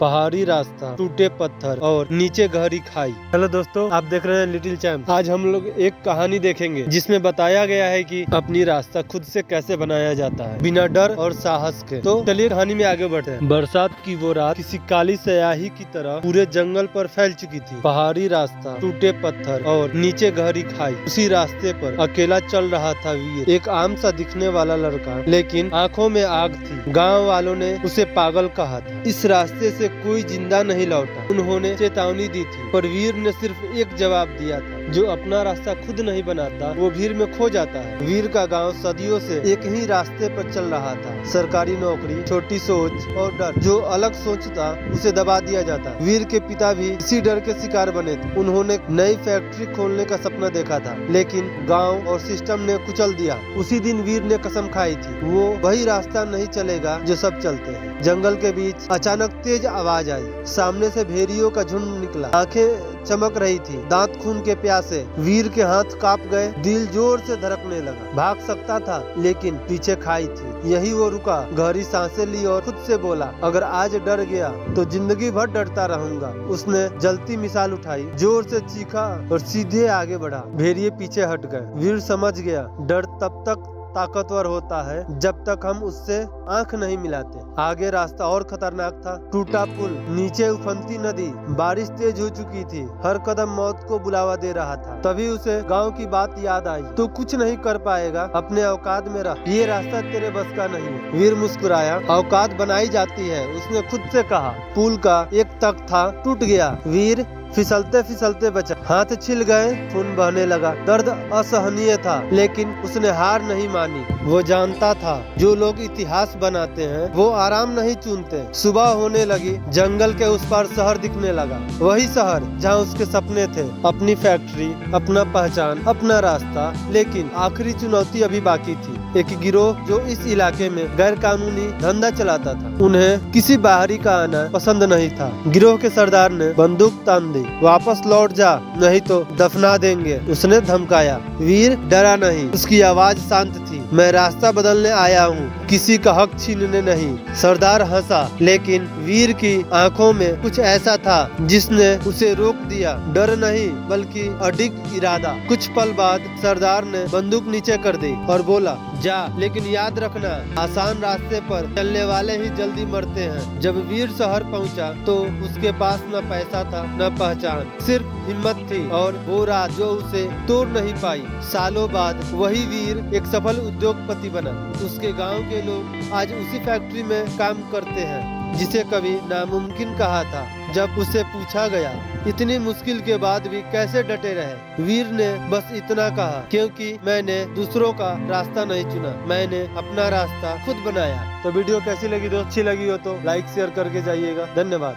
पहाड़ी रास्ता, टूटे पत्थर और नीचे गहरी खाई। हेलो दोस्तों, आप देख रहे हैं लिटिल चैम्प। आज हम लोग एक कहानी देखेंगे जिसमें बताया गया है कि अपनी रास्ता खुद से कैसे बनाया जाता है बिना डर और साहस के। तो चलिए कहानी में आगे बढ़ते हैं। बरसात की वो रात किसी काली स्याही की तरह पूरे जंगल पर फैल चुकी थी। पहाड़ी रास्ता, टूटे पत्थर और नीचे गहरी खाई। उसी रास्ते पर अकेला चल रहा था वीर, एक आम सा दिखने वाला लड़का, लेकिन आंखों में आग थी। गाँव वालों ने उसे पागल कहा था। इस रास्ते से कोई जिंदा नहीं लौटा। उन्होंने चेतावनी दी थी, पर वीर ने सिर्फ एक जवाब दिया था, जो अपना रास्ता खुद नहीं बनाता वो भीड़ में खो जाता है। वीर का गांव सदियों से एक ही रास्ते पर चल रहा था। सरकारी नौकरी, छोटी सोच और डर। जो अलग सोचता उसे दबा दिया जाता। वीर के पिता भी इसी डर के शिकार बने थे। उन्होंने नई फैक्ट्री खोलने का सपना देखा था, लेकिन गाँव और सिस्टम ने कुचल दिया। उसी दिन वीर ने कसम खाई थी, वो वही रास्ता नहीं चलेगा जो सब चलते हैं। जंगल के बीच अचानक तेज आवाज आई। सामने से भेड़ियों का झुंड निकला। आंखें चमक रही थी, दांत खून के प्यासे। वीर के हाथ कांप गए, दिल जोर से धड़कने लगा। भाग सकता था, लेकिन पीछे खाई थी। यही वो रुका, गहरी सांसें ली और खुद से बोला, अगर आज डर गया तो जिंदगी भर डरता रहूंगा। उसने जलती मिसाल उठाई, जोर से चीखा और सीधे आगे बढ़ा। भेड़िए पीछे हट गए। वीर समझ गया, डर तब तक ताकतवर होता है जब तक हम उससे आंख नहीं मिलाते। आगे रास्ता और खतरनाक था। टूटा पुल, नीचे उफनती नदी, बारिश तेज हो चुकी थी। हर कदम मौत को बुलावा दे रहा था। तभी उसे गांव की बात याद आई, तो कुछ नहीं कर पाएगा, अपने औकात में रह, ये रास्ता तेरे बस का नहीं है। वीर मुस्कुराया, औकात बनाई जाती है, उसने खुद से कहा। पुल का एक तख्त था, टूट गया। वीर फिसलते फिसलते बचा। हाथ छिल गए, खून बहने लगा। दर्द असहनीय था, लेकिन उसने हार नहीं मानी। वो जानता था, जो लोग इतिहास बनाते हैं वो आराम नहीं चुनते। सुबह होने लगी, जंगल के उस पार शहर दिखने लगा। वही शहर जहाँ उसके सपने थे, अपनी फैक्ट्री, अपना पहचान, अपना रास्ता। लेकिन आखिरी चुनौती अभी बाकी थी। एक गिरोह जो इस इलाके में गैर कानूनी धंधा चलाता था। उन्हें किसी बाहरी का आना पसंद नहीं था। गिरोह के सरदार ने बंदूक तान दी, वापस लौट जा, नहीं तो दफना देंगे, उसने धमकाया। वीर डरा नहीं, उसकी आवाज शांत थी। मैं रास्ता बदलने आया हूँ, किसी का हक छीनने नहीं। सरदार हंसा, लेकिन वीर की आंखों में कुछ ऐसा था जिसने उसे रोक दिया। डर नहीं, बल्कि अडिग इरादा। कुछ पल बाद सरदार ने बंदूक नीचे कर दी और बोला, जा, लेकिन याद रखना, आसान रास्ते पर चलने वाले ही जल्दी मरते हैं। जब वीर शहर पहुंचा, तो उसके पास न पैसा था न पहचान, सिर्फ हिम्मत थी और वो रात जो उसे तोड़ नहीं पाई। सालों बाद वही वीर एक सफल उद्योगपति बना। उसके गांव के लोग आज उसी फैक्ट्री में काम करते हैं जिसे कभी नामुमकिन कहा था। जब उससे पूछा गया, इतनी मुश्किल के बाद भी कैसे डटे रहे, वीर ने बस इतना कहा, क्योंकि मैंने दूसरों का रास्ता नहीं चुना, मैंने अपना रास्ता खुद बनाया। तो वीडियो कैसी लगी दोस्त? अच्छी लगी हो तो लाइक शेयर करके जाइएगा। धन्यवाद।